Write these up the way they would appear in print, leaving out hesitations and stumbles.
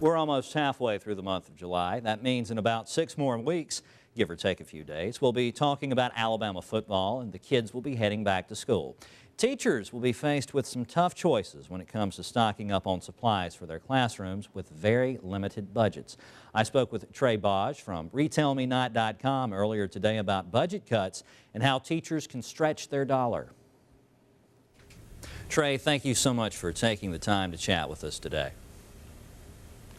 We're almost halfway through the month of July. That means in about 6 more weeks, give or take a few days, we'll be talking about Alabama football and the kids will be heading back to school. Teachers will be faced with some tough choices when it comes to stocking up on supplies for their classrooms with very limited budgets. I spoke with Trey Bosch from RetailMeNot.com earlier today about budget cuts and how teachers can stretch their dollar. Trey, thank you so much for taking the time to chat with us today.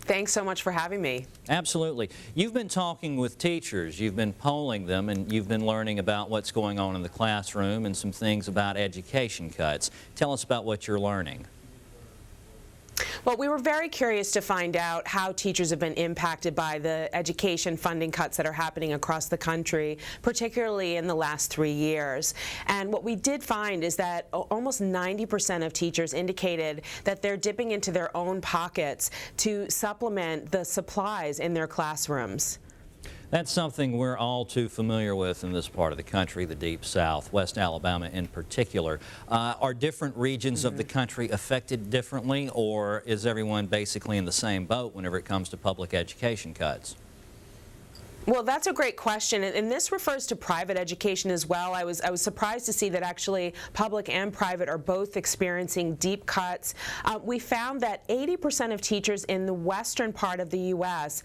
Thanks so much for having me. Absolutely. You've been talking with teachers, you've been polling them, and you've been learning about what's going on in the classroom and some things about education cuts. Tell us about what you're learning. Well, we were very curious to find out how teachers have been impacted by the education funding cuts that are happening across the country, particularly in the last 3 years. And what we did find is that almost 90% of teachers indicated that they're dipping into their own pockets to supplement the supplies in their classrooms. That's something we're all too familiar with in this part of the country, the Deep South, West Alabama in particular. Are different regions of the country affected differently, or is everyone basically in the same boat whenever it comes to public education cuts? Well, that's a great question, and this refers to private education as well. I was surprised to see that actually public and private are both experiencing deep cuts. We found that 80% of teachers in the western part of the U.S.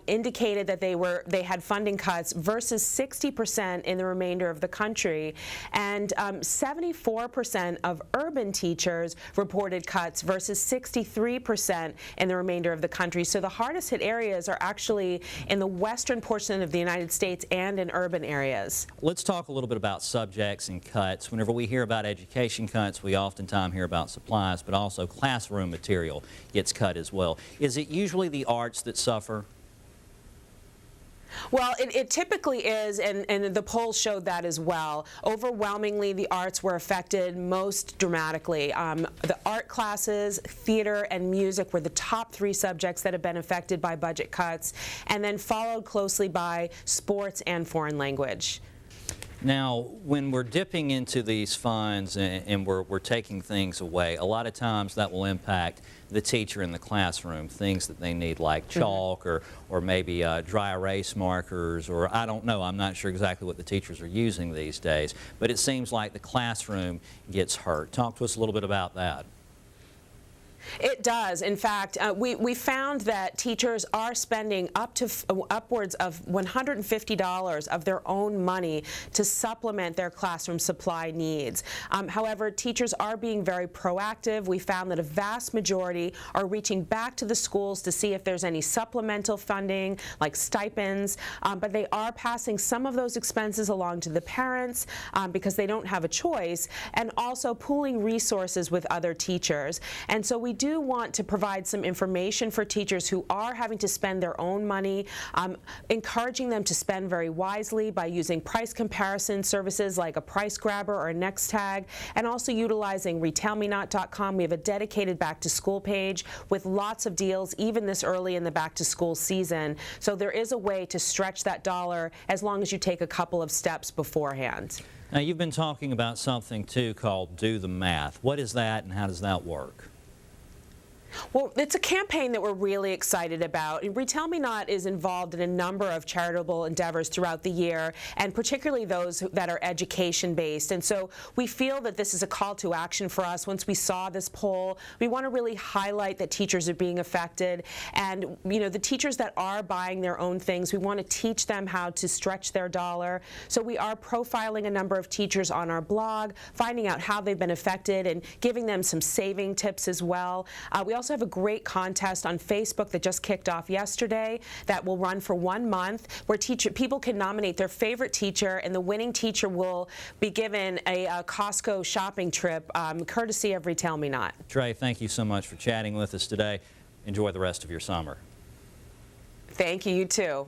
Indicated that they had funding cuts versus 60% in the remainder of the country, and 74% of urban teachers reported cuts versus 63% in the remainder of the country. So the hardest hit areas are actually in the western portion of the United States and in urban areas. Let's talk a little bit about subjects and cuts. Whenever we hear about education cuts, we oftentimes hear about supplies, but also classroom material gets cut as well. Is it usually the arts that suffer? Well, it typically is, and the polls showed that as well. Overwhelmingly, the arts were affected most dramatically. The art classes, theater, and music were the top 3 subjects that have been affected by budget cuts, and then followed closely by sports and foreign language. Now, when we're dipping into these funds and we're taking things away, a lot of times that will impact the teacher in the classroom, things that they need like chalk or maybe dry erase markers, or I don't know, I'm not sure exactly what the teachers are using these days, but it seems like the classroom gets hurt. Talk to us a little bit about that. It does. In fact, we found that teachers are spending upwards of $150 of their own money to supplement their classroom supply needs. However, teachers are being very proactive. We found that a vast majority are reaching back to the schools to see if there's any supplemental funding, like stipends, but they are passing some of those expenses along to the parents because they don't have a choice, and also pooling resources with other teachers. And so we do want to provide some information for teachers who are having to spend their own money, encouraging them to spend very wisely by using price comparison services like a Price Grabber or a Next Tag, and also utilizing RetailMeNot.com. We have a dedicated back-to-school page with lots of deals, even this early in the back-to-school season. So there is a way to stretch that dollar as long as you take a couple of steps beforehand. Now, you've been talking about something, too, called Do the Math. What is that, and how does that work? Well, it's a campaign that we're really excited about. Retail Me Not is involved in a number of charitable endeavors throughout the year, and particularly those that are education-based. And so we feel that this is a call to action for us. Once we saw this poll, we want to really highlight that teachers are being affected. And, you know, the teachers that are buying their own things, we want to teach them how to stretch their dollar. So we are profiling a number of teachers on our blog, finding out how they've been affected and giving them some saving tips as well. We also have a great contest on Facebook that just kicked off yesterday that will run for 1 month, where people can nominate their favorite teacher, and the winning teacher will be given a Costco shopping trip courtesy of Retail Me Not. Trey, thank you so much for chatting with us today. Enjoy the rest of your summer. Thank you, you too.